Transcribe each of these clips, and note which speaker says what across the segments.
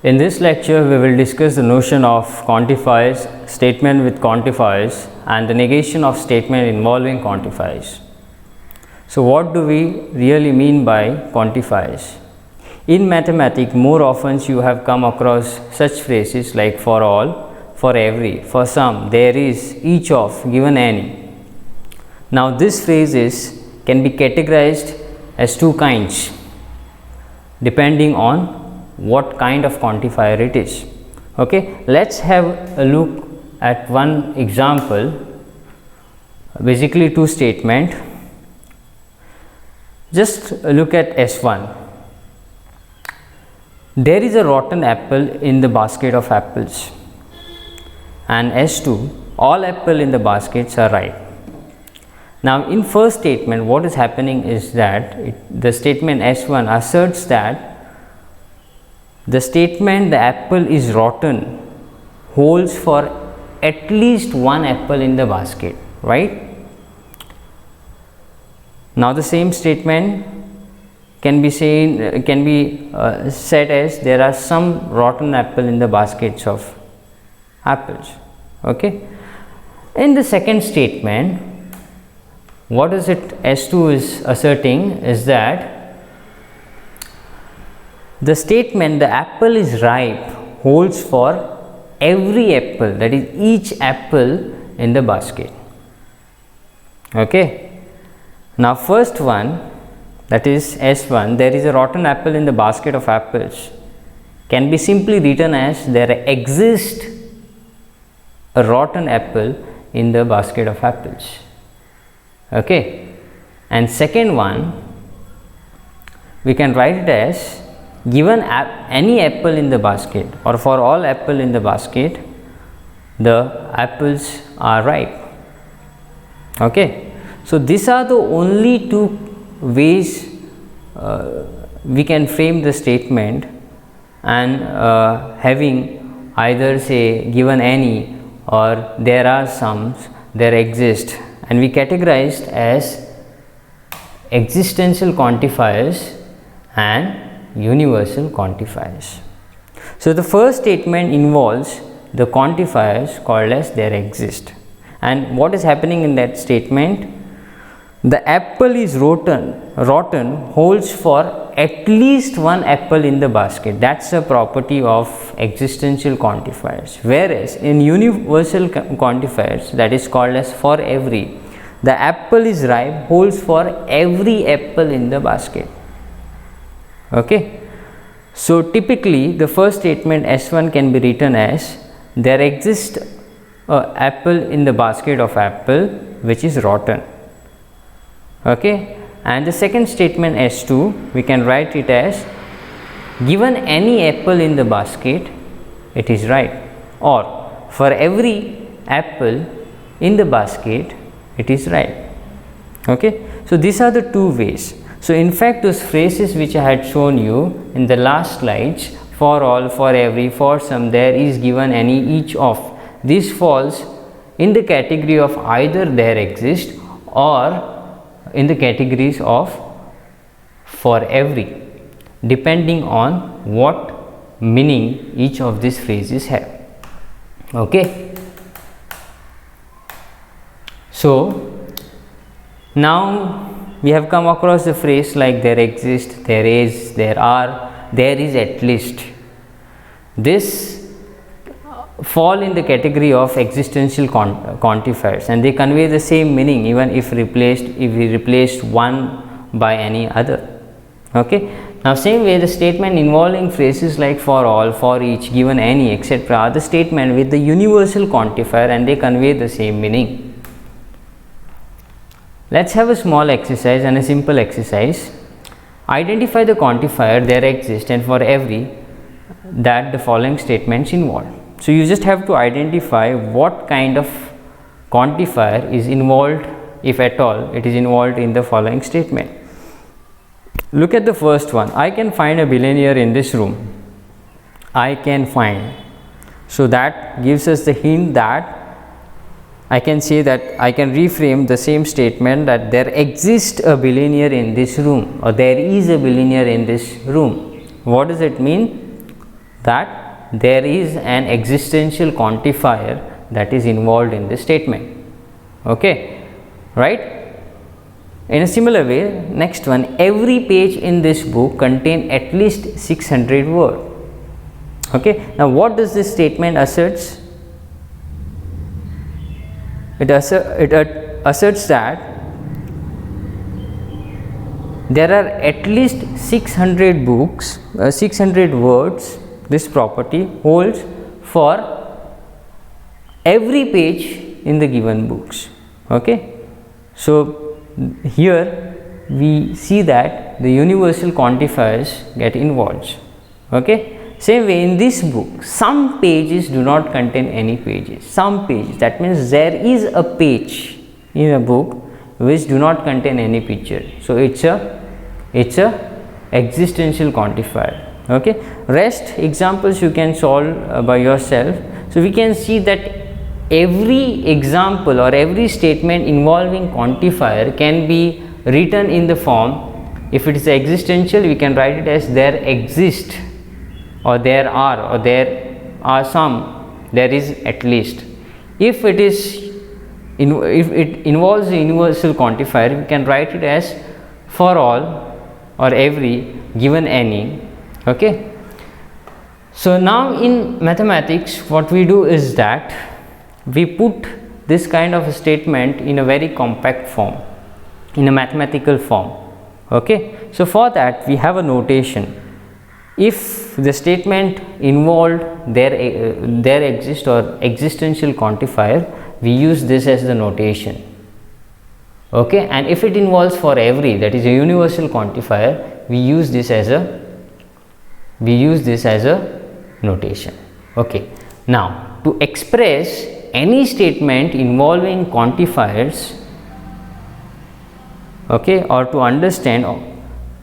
Speaker 1: In this lecture, we will discuss the notion of quantifiers, statement with quantifiers, and the negation of statement involving quantifiers. So, what do we really mean by quantifiers? In mathematics, more often you have come across such phrases like for all, for every, for some, there is, each of, given any. Now, these phrases can be categorized as two kinds depending on what kind of quantifier it is. Okay, let's have a look at one example, basically two statement. Just look at S1. There is a rotten apple in the basket of apples, and S2, all apple in the baskets are ripe. Now, in first statement, what is happening is that the statement S1 asserts that the statement the apple is rotten holds for at least one apple in the basket, right? Now, the same statement can be said as there are some rotten apple in the baskets of apples. Okay. In the second statement, what is it S2 is asserting is that the statement the apple is ripe holds for every apple, that is each apple in the basket. Okay. Now, first one, that is S1, there is a rotten apple in the basket of apples, can be simply written as there exists a rotten apple in the basket of apples. Okay. And second one, we can write it as given any apple in the basket or for all apple in the basket, the apples are ripe. Okay. So, these are the only two ways we can frame the statement, and having either say given any or there are some, there exist, and we categorized as existential quantifiers and universal quantifiers. So, the first statement involves the quantifiers called as there exist, and what is happening in that statement? The apple is rotten holds for at least one apple in the basket. That is a property of existential quantifiers. Whereas, in universal quantifiers, that is called as for every, the apple is ripe holds for every apple in the basket. Okay. So, typically the first statement S1 can be written as there exists a apple in the basket of apple which is rotten. Okay. And the second statement S2, we can write it as given any apple in the basket, it is ripe, or for every apple in the basket, it is ripe. Okay. So, these are the two ways. So, in fact, those phrases which I had shown you in the last slides, for all, for every, for some, there is, given any, each of, this falls in the category of either there exist or in the categories of for every, depending on what meaning each of these phrases have. Okay. So, now we have come across the phrase like there exist, there is, there are, there is at least. This fall in the category of existential quantifiers, and they convey the same meaning even if we replaced one by any other. Okay. Now, same way the statement involving phrases like for all, for each, given any, etc. are the statement with the universal quantifier, and they convey the same meaning. Let us have a small exercise and a simple exercise. Identify the quantifier there exists and for every that the following statements involve. So, you just have to identify what kind of quantifier is involved, if at all it is involved in the following statement. Look at the first one. I can find a billionaire in this room. I can find. So, that gives us the hint that I can say that I can reframe the same statement that there exists a billionaire in this room or there is a billionaire in this room. What does it mean? that there is an existential quantifier that is involved in this statement. Okay, right? In a similar way, next one, every page in this book contain at least 600 words. Okay, now what does this statement asserts? It asserts that there are at least 600 books, 600 words. This property holds for every page in the given books. Okay, so here we see that the universal quantifiers get involved. Okay, same way in this book, some pages do not contain any pages. Some pages, that means there is a page in a book which do not contain any picture. So it's a existential quantifier. Okay, rest examples you can solve by yourself. So we can see that every example or every statement involving quantifier can be written in the form, if it is existential, we can write it as there exist, or there are some, there is at least. If it involves a universal quantifier, we can write it as for all or every given any. Okay, so now in mathematics what we do is that we put this kind of a statement in a very compact form, in a mathematical form. Okay, so for that we have a notation. If the statement involved there exists or existential quantifier, we use this as the notation. Okay, and if it involves for every, that is a universal quantifier, we use this as a notation. Okay, now to express any statement involving quantifiers, okay, or to understand,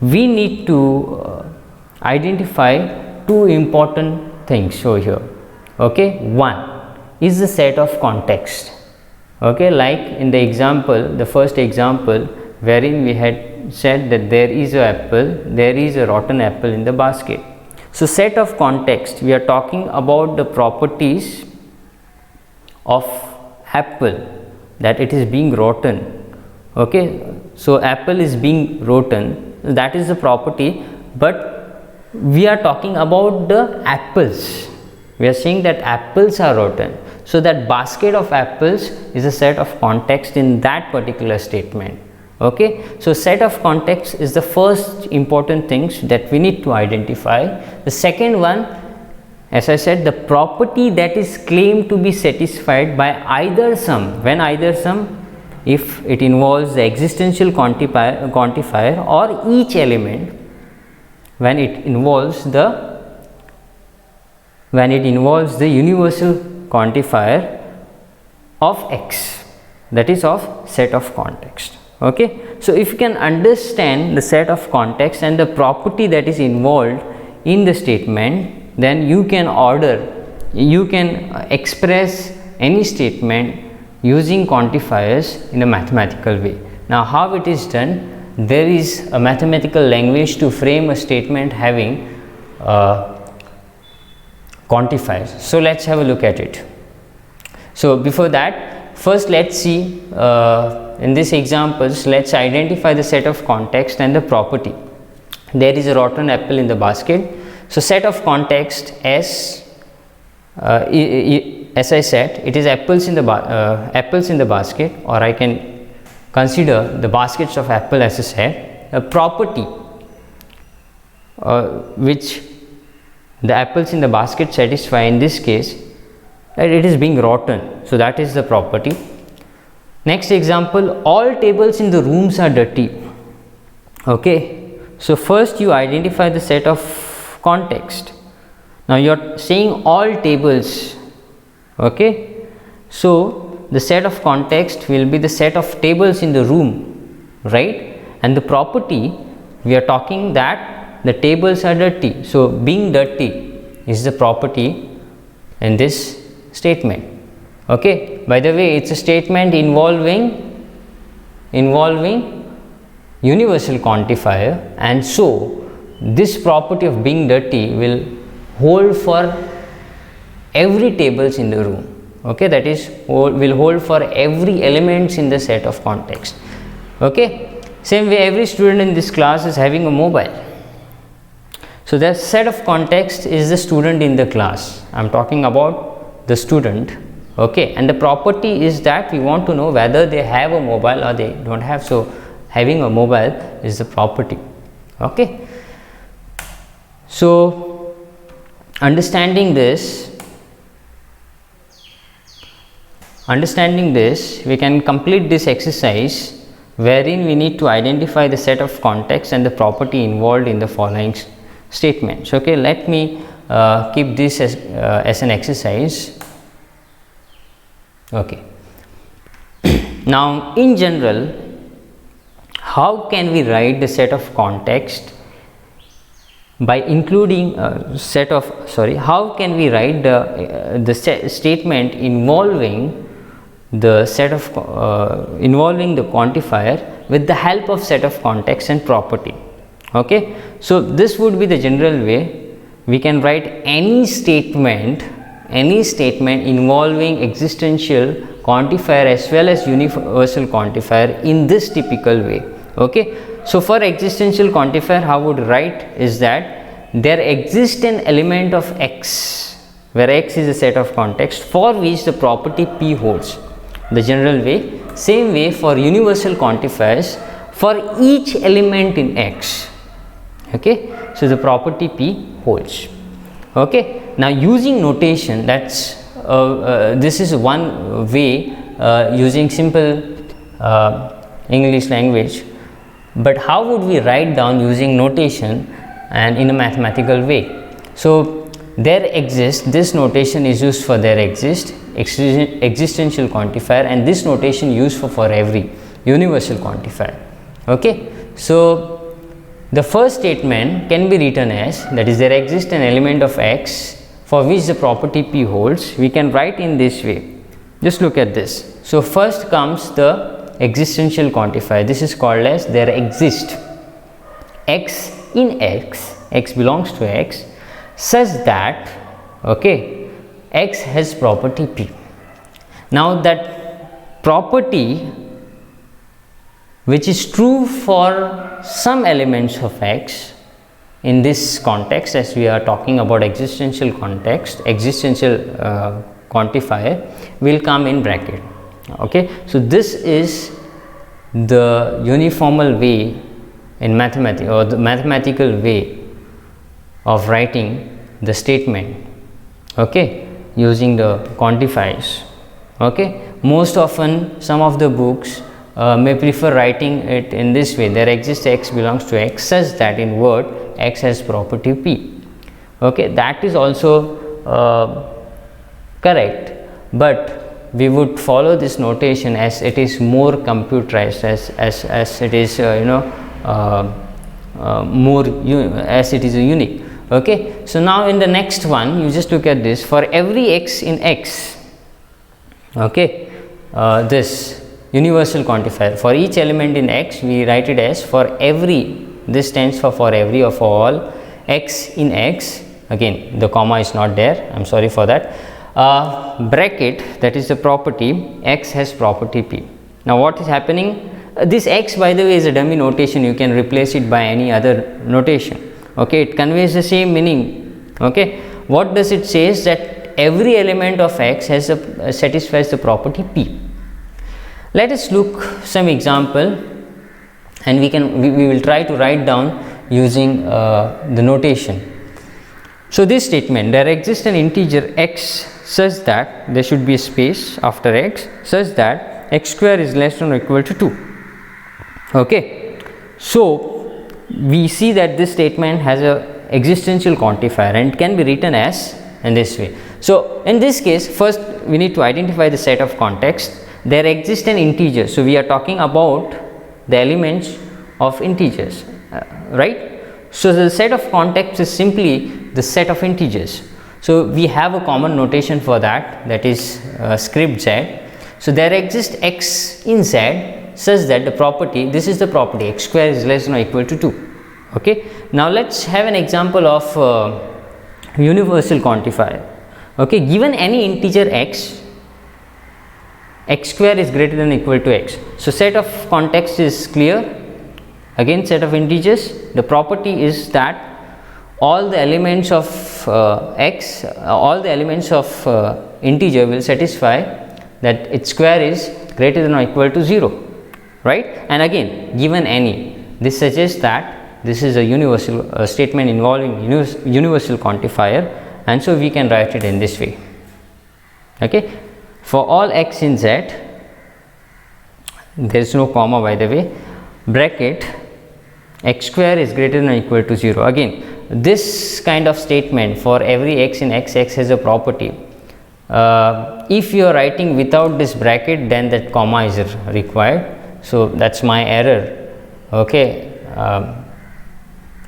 Speaker 1: we need to identify two important things over here. Okay, one is the set of context. Okay, like in the example, the first example wherein we had said that there is a rotten apple in the basket. So set of context, we are talking about the properties of apple, that it is being rotten. Okay, so apple is being rotten, that is the property, but we are talking about the apples. We are saying that apples are rotten, so that basket of apples is a set of context in that particular statement. Okay, so set of context is the first important things that we need to identify. The second one, as I said, the property that is claimed to be satisfied by either sum. When either sum, if it involves the existential quantifier or each element, when it involves the universal quantifier of x, that is of set of context. Okay, so if you can understand the set of context and the property that is involved in the statement, then you can express any statement using quantifiers in a mathematical way. Now how it is done? There is a mathematical language to frame a statement having quantifiers. So let's have a look at it. So before that, first let's see in these examples, let's identify the set of context and the property. There is a rotten apple in the basket. So set of context as I said, it is apples in the basket, or I can consider the baskets of apple as I said. A property which the apples in the basket satisfy, in this case, that it is being rotten. So that is the property. Next example, all tables in the rooms are dirty. Okay, so first you identify the set of context. Now you are saying all tables. Okay, so the set of context will be the set of tables in the room, right? And the property, we are talking that the tables are dirty. So being dirty is the property in this statement. Okay, by the way, it's a statement involving universal quantifier, and so this property of being dirty will hold for every tables in the room. Okay, that is will hold for every elements in the set of context. Okay, same way every student in this class is having a mobile. So the set of context is the student in the class. I am talking about the student. Okay, and the property is that we want to know whether they have a mobile or they don't have. So having a mobile is the property. Okay, so understanding this, we can complete this exercise wherein we need to identify the set of context and the property involved in the following statements. Okay, let me keep this as an exercise. Okay. Now, in general, how can we write the set of context by including how can we write the statement involving the set of involving the quantifier with the help of set of context and property? Okay, so this would be the general way. We can write any statement involving existential quantifier as well as universal quantifier in this typical way. Okay, so for existential quantifier, how would write is that there exists an element of x, where x is a set of context for which the property p holds, the general way. Same way for universal quantifiers, for each element in x. Okay, so the property p holds. Okay, now using notation, that's this is one way using simple English language, but how would we write down using notation and in a mathematical way? So there exists, this notation is used for there exists existential quantifier, and this notation used for every universal quantifier. Okay, so the first statement can be written as, that is, there exists an element of x for which the property p holds. We can write in this way. Just look at this. So first comes the existential quantifier. This is called as there exists x in x belongs to x, such that, okay, x has property p. Now that property, which is true for some elements of x in this context, as we are talking about existential context, existential quantifier, will come in bracket. Okay, so this is the uniformal way in mathematics, or the mathematical way of writing the statement, okay, using the quantifiers. Okay, most often some of the books may prefer writing it in this way: there exists x belongs to x such that, in word, x has property p. Okay, that is also correct, but we would follow this notation as it is more computerized, as it is as it is unique. Okay, so now in the next one, you just look at this. For every x in x, okay, this universal quantifier, for each element in x, we write it as for every, this stands for every or for all x in x. Again, the comma is not there, I am sorry for that. Bracket, that is the property, x has property p. Now what is happening? This x, by the way, is a dummy notation. You can replace it by any other notation. Okay, it conveys the same meaning. Okay, what does it say is that every element of x has satisfies the property p. Let us look some example, and we will try to write down using the notation. So this statement, there exists an integer x such that, there should be a space after x, such that x square is less than or equal to 2. Okay, so we see that this statement has a existential quantifier and can be written as in this way. So in this case, first we need to identify the set of context. There exists an integer, so we are talking about the elements of integers, right? So the set of context is simply the set of integers. So we have a common notation for that, that is script z. So there exists x in z such that the property, this is the property, x square is less than or equal to 2. Okay, now let's have an example of universal quantifier. Okay, given any integer x, x square is greater than or equal to x. So set of context is clear. Again, set of integers. The property is that all the elements of x, all the elements of integer will satisfy that its square is greater than or equal to 0, right? And again, given any, this suggests that this is a universal statement involving universal quantifier, and so we can write it in this way. Okay, for all x in z, there is no comma, by the way, bracket x square is greater than or equal to 0. Again, this kind of statement for every x in x has a property. If you are writing without this bracket, then that comma is required. So that's my error. Okay,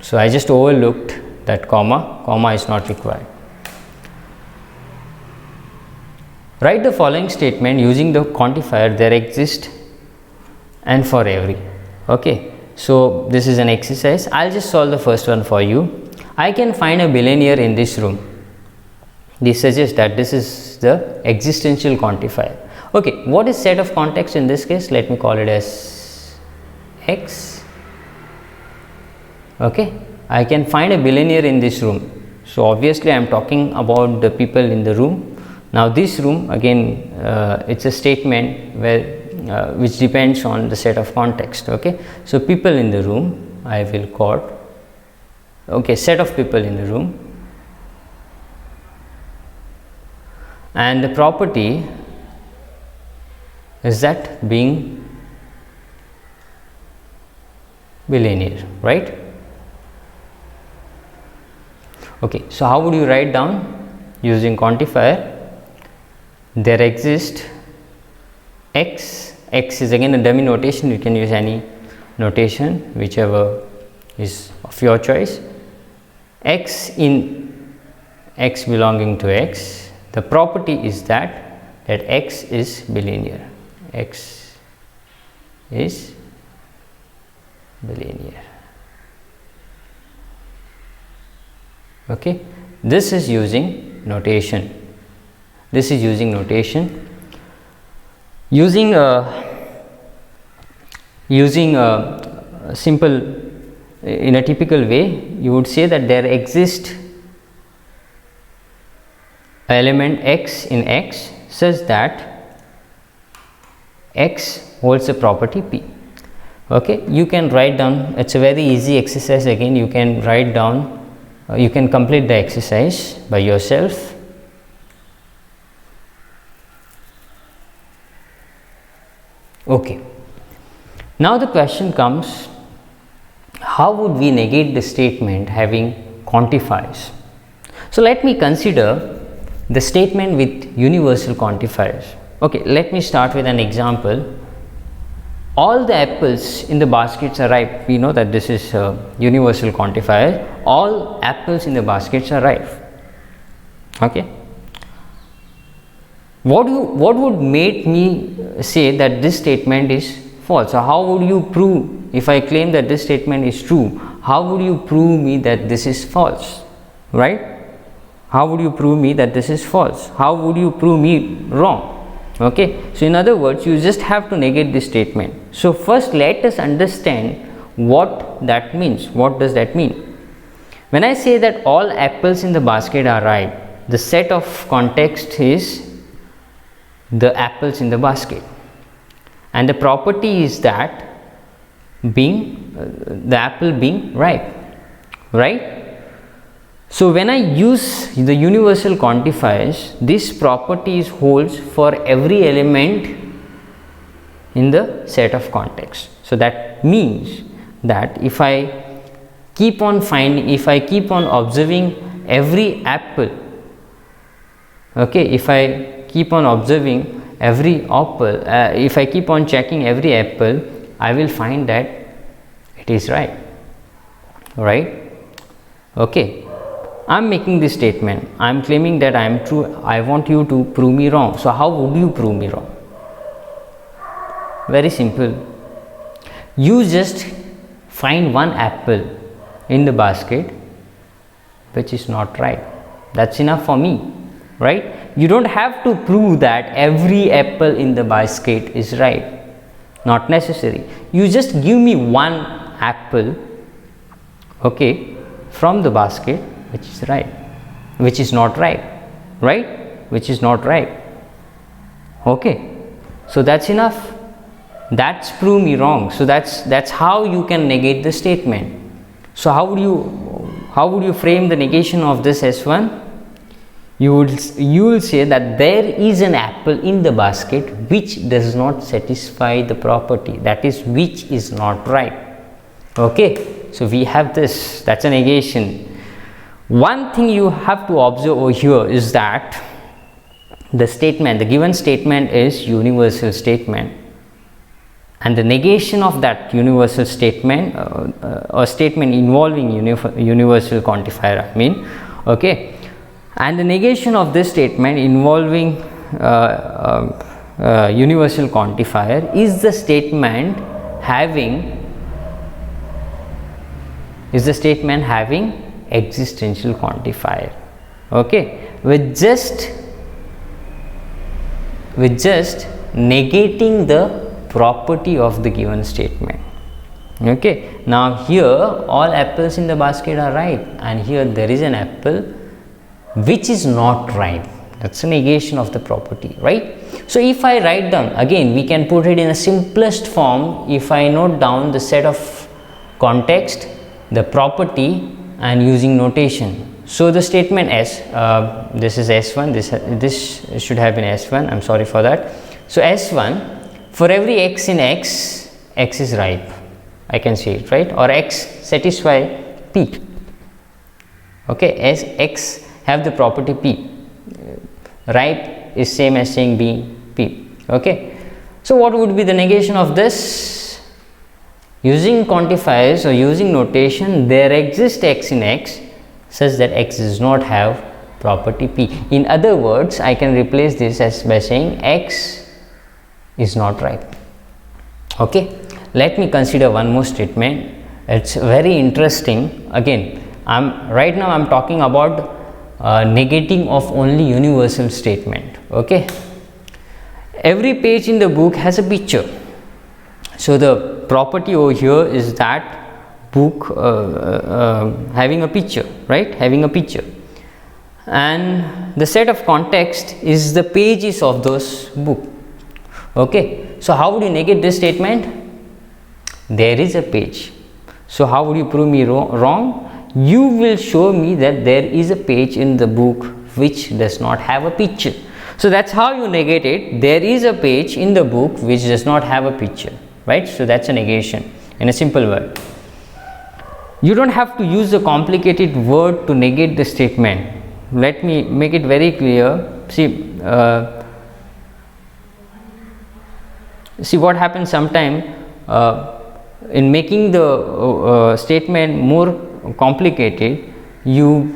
Speaker 1: so I just overlooked that comma is not required. Write the following statement using the quantifier there exists and for every. Okay, so this is an exercise. I'll just solve the first one for you. I can find a billionaire in this room. This suggests that this is the existential quantifier. Okay, what is set of context in this case? Let me call it as x. Okay, I can find a billionaire in this room. So obviously I am talking about the people in the room. Now this room, again, it's a statement where which depends on the set of context. Okay, so people in the room, I will call, okay, set of people in the room, and the property is that being billionaire, right? Okay, so how would you write down using quantifier? There exists x is again a dummy notation. You can use any notation whichever is of your choice. X in x belonging to x, the property is that x is billionaire. X is billionaire. Okay, this is using notation. This is using notation. Using simple, in a typical way, you would say that there exists element x in x such that x holds a property p. Okay, you can write down, it's a very easy exercise. Again, you can write down, you can complete the exercise by yourself. Okay, now the question comes, how would we negate the statement having quantifiers? So let me consider the statement with universal quantifiers. Okay, let me start with an example. All the apples in the baskets are ripe. We know that this is a universal quantifier. All apples in the baskets are ripe. Okay. What would make me say that this statement is false? So how would you prove, if I claim that this statement is true, how would you prove me that this is false, right? How would you prove me that this is false? How would you prove me wrong? Okay, so in other words, you just have to negate this statement. So first let us understand what that means. What does that mean? When I say that all apples in the basket are ripe, the set of context is the apples in the basket, and the property is that being the apple being ripe, right? So when I use the universal quantifiers, this property holds for every element in the set of context. So that means that if I keep on observing every apple, okay, if I keep on observing every apple, if I keep on checking every apple, I will find that it is right, right? Okay, I am making this statement, I am claiming that I am true, I want you to prove me wrong. So how would you prove me wrong? Very simple. You just find one apple in the basket which is not right. That's enough for me, right? You don't have to prove that every apple in the basket is ripe. Not necessary. You just give me one apple, okay, from the basket which is ripe, which is not ripe, right? Which is not ripe. Okay, so that's enough. That's prove me wrong. So that's how you can negate the statement. So how would you frame the negation of this S1? You will say that there is an apple in the basket which does not satisfy the property, that is, which is not ripe. Okay, so we have this, that's a negation. One thing you have to observe over here is that the statement, the given statement is universal statement, and the negation of that universal statement, a statement involving universal quantifier, I mean, okay, and the negation of this statement involving universal quantifier is the statement having existential quantifier. Okay, with just negating the property of the given statement. Okay, now here all apples in the basket are ripe, and here there is an apple which is not ripe. That's a negation of the property, right? So if I write down, again we can put it in a simplest form. If I note down the set of context, the property, and using notation. So the statement S, this is S1, this should have been S1, I'm sorry for that. So S1, for every x in x, x is ripe, I can say it, right? Or x satisfy P. Okay, as x have the property P, ripe is same as saying B, P. Okay, so what would be the negation of this? Using quantifiers or using notation, there exists x in x such that x does not have property P. In other words, I can replace this as by saying x is not ripe. Okay, let me consider one more statement. It's very interesting. Again, right now I'm talking about negating of only universal statement. Okay, every page in the book has a picture. So the property over here is that book having a picture, right? Having a picture, and the set of context is the pages of those book. Okay, so how would you negate this statement? There is a page. So how would you prove me wrong? You will show me that there is a page in the book which does not have a picture. So that's how you negate it. There is a page in the book which does not have a picture, right? So that's a negation in a simple word. You don't have to use a complicated word to negate the statement. Let me make it very clear. See what happens sometime in making the statement more complicated, you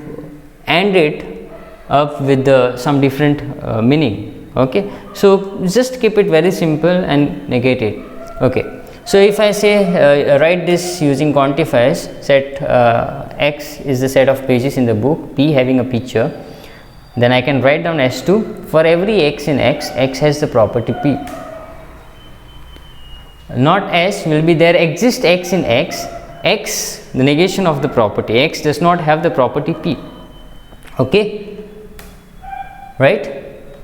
Speaker 1: end it up with some different meaning. Okay, so just keep it very simple and negate it. Okay, so if I say write this using quantifiers, set x is the set of pages in the book, P having a picture, then I can write down S2, for every x in x, x has the property P. Not S will be there exists x in x, x the negation of the property, x does not have the property P. Okay, right?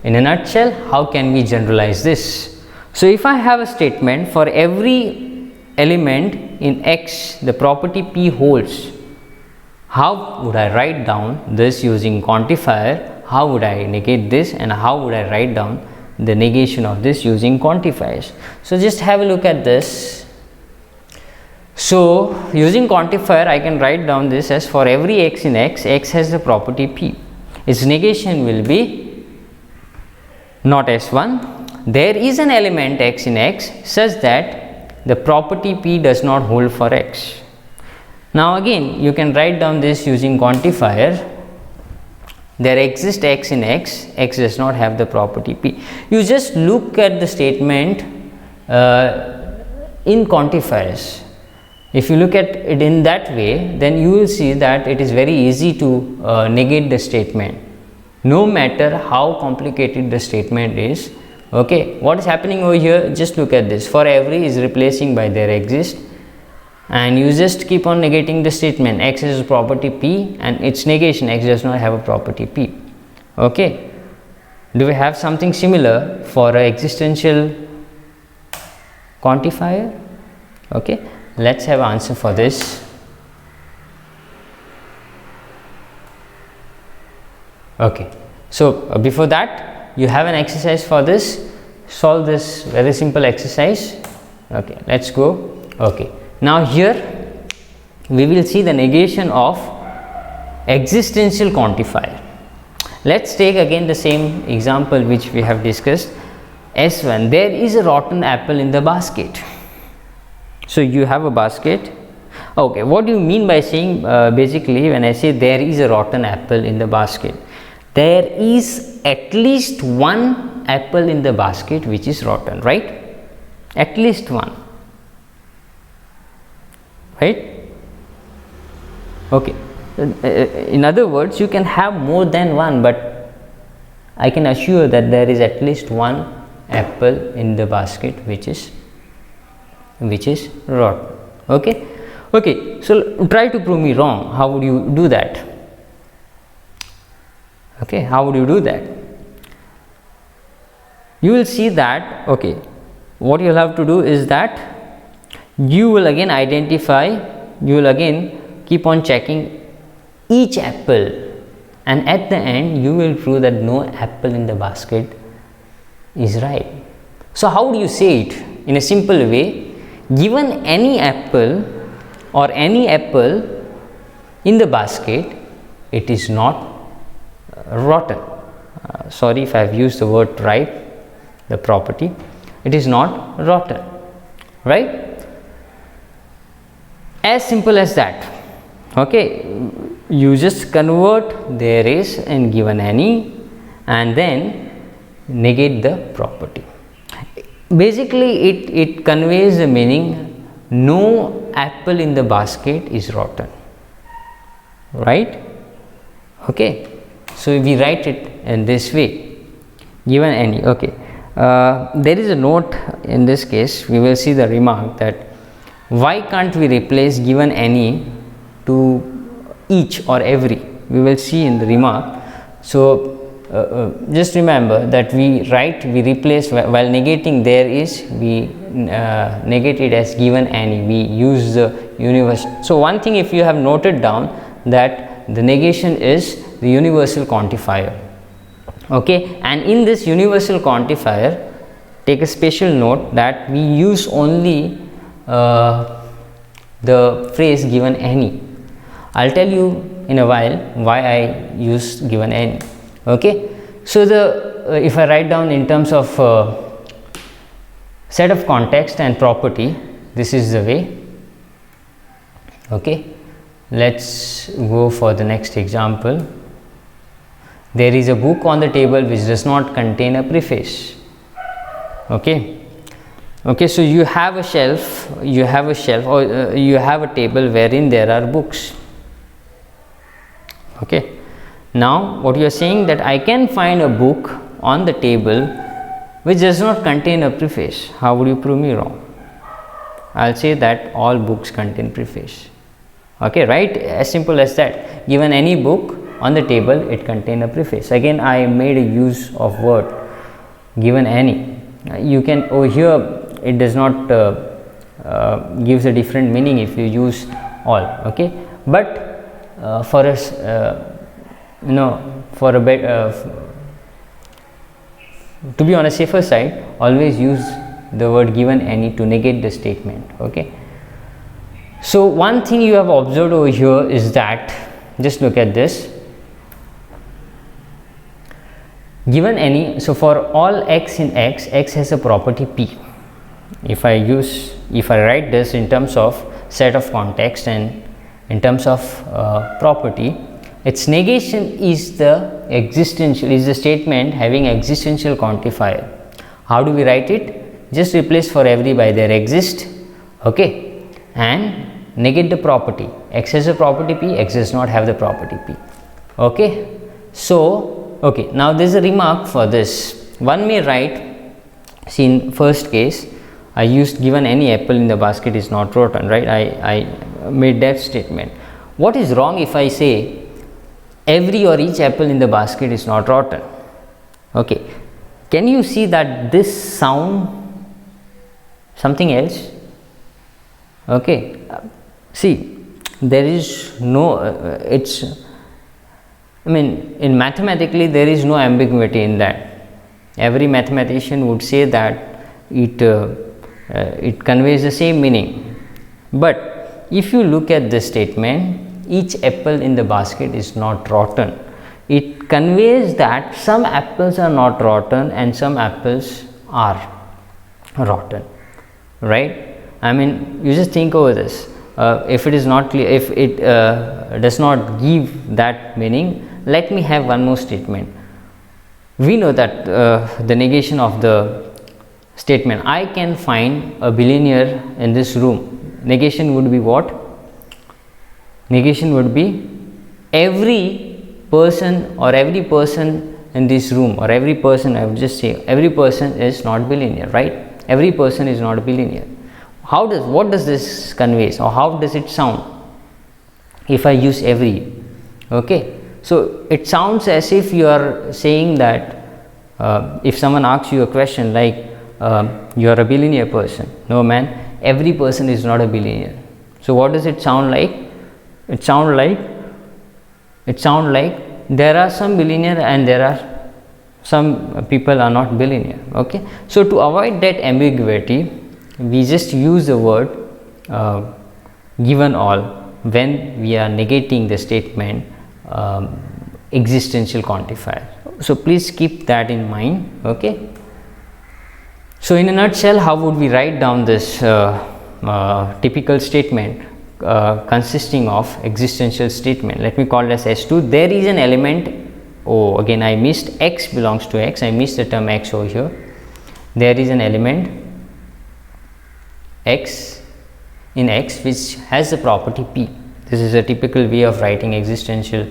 Speaker 1: In a nutshell, how can we generalize this? So if I have a statement for every element in x the property P holds, how would I write down this using quantifier? How would I negate this, and how would I write down the negation of this using quantifiers? So just have a look at this. So using quantifier, I can write down this as for every x in x, x has the property P. Its negation will be not S1. There is an element x in x such that the property P does not hold for x. Now again, you can write down this using quantifier. There exists x in x, x does not have the property P. You just look at the statement in quantifiers. If you look at it in that way, then you will see that it is very easy to negate the statement, no matter how complicated the statement is. Okay, what is happening over here? Just look at this. For every is replacing by there exist, and you just keep on negating the statement. X is a property P, and its negation, X does not have a property P. Okay, do we have something similar for an existential quantifier? Okay, let's have an answer for this. Okay, so before that, you have an exercise for this. Solve this very simple exercise. Okay, let's go. Okay, now here we will see the negation of existential quantifier. Let's take again the same example which we have discussed. S1, there is a rotten apple in the basket. So you have a basket. Okay, what do you mean by saying basically when I say there is a rotten apple in the basket? There is at least one apple in the basket which is rotten, right? At least one, right? Okay, in other words, you can have more than one, but I can assure that there is at least one apple in the basket which is rotten. Okay, okay, so try to prove me wrong. How would you do that? Okay, how would you do that? You will see that, okay, what you will have to do is that you will again identify, you will again keep on checking each apple, and at the end you will prove that no apple in the basket is right. So how do you say it? In a simple way, given any apple or any apple in the basket, it is not rotten. Sorry if I have used the word right, the property, it is not rotten, right? As simple as that. Okay, you just convert there is and given any, and then negate the property. Basically it conveys the meaning no apple in the basket is rotten, right? Okay, so we write it in this way, given any. Okay, there is a note in this case. We will see the remark that why can't we replace given any to each or every. We will see in the remark. So just remember that we replace while negating there is, we negate it as given any, we use the universal. So one thing, if you have noted down that the negation is the universal quantifier. Okay, and in this universal quantifier, take a special note that we use only the phrase given any. I'll tell you in a while why I use given any. Okay, so the if I write down in terms of set of context and property, this is the way. Okay, let's go for the next example. There is a book on the table which does not contain a preface. Okay, okay, so you have a shelf, or you have a table wherein there are books. Okay, now what you are saying that I can find a book on the table which does not contain a preface. How would you prove me wrong? I'll say that all books contain preface. Okay, right, as simple as that. Given any book on the table, it contain a preface. Again, I made a use of word given any. You can over here it does not gives a different meaning if you use all. Okay, but for us, for a bit to be on a safer side, always use the word given any to negate the statement. Okay, so one thing you have observed over here is that, just look at this, given any, so for all x in x, x has a property p. If I write this in terms of set of context and in terms of property, its negation is the statement having existential quantifier. How do we write it? Just replace for every by there exist. Okay, and negate the property. X has a property P, X does not have the property P. Okay. So, okay, now there is a remark for this. One may write, see in first case, I used given any apple in the basket is not rotten, right? I made that statement. What is wrong if I say every or each apple in the basket is not rotten? Okay, can you see that this sound something else? Okay, see, there is no, in mathematically there is no ambiguity in that. Every mathematician would say that it conveys the same meaning. But if you look at this statement, each apple in the basket is not rotten, it conveys that some apples are not rotten and some apples are rotten, right? You just think over this. If it is not clear, if it does not give that meaning, let me have one more statement. We know that the negation of the statement, I can find a billionaire in this room. Negation would be what? Negation would be every person or every person in this room, or every person, I would just say every person is not billionaire, right? Every person is not a billionaire. What does this conveys, or how does it sound if I use every? Okay, so it sounds as if you are saying that if someone asks you a question like you are a billionaire person. No man, every person is not a billionaire. So what does it sound like? It sound like there are some billionaire and there are some people are not billionaire. Okay, so to avoid that ambiguity, we just use the word given all when we are negating the statement existential quantifier. So please keep that in mind. Okay, so in a nutshell, how would we write down this typical statement consisting of existential statement? Let me call it as S2. There is an element, again I missed, X belongs to X, I missed the term X over here. There is an element X in X which has the property P. This is a typical way of writing existential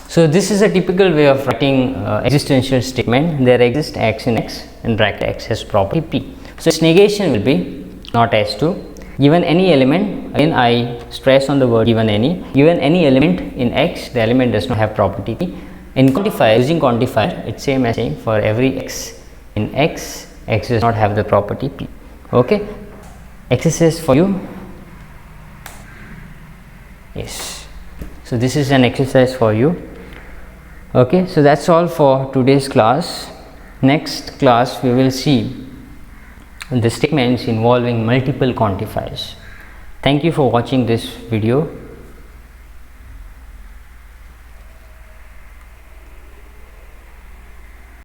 Speaker 1: so this is a typical way of writing existential statement. There exists X in X and bracket X has property P. So its negation will be not S2. Given any element, again I stress on the word given any element in X, the element does not have property P. In quantifier, using quantifier, it's same as saying for every X in X, X does not have the property P. Okay, exercise for you. Yes, so this is an exercise for you. Okay, so that's all for today's class. Next class we will see the statements involving multiple quantifiers. Thank you for watching this video.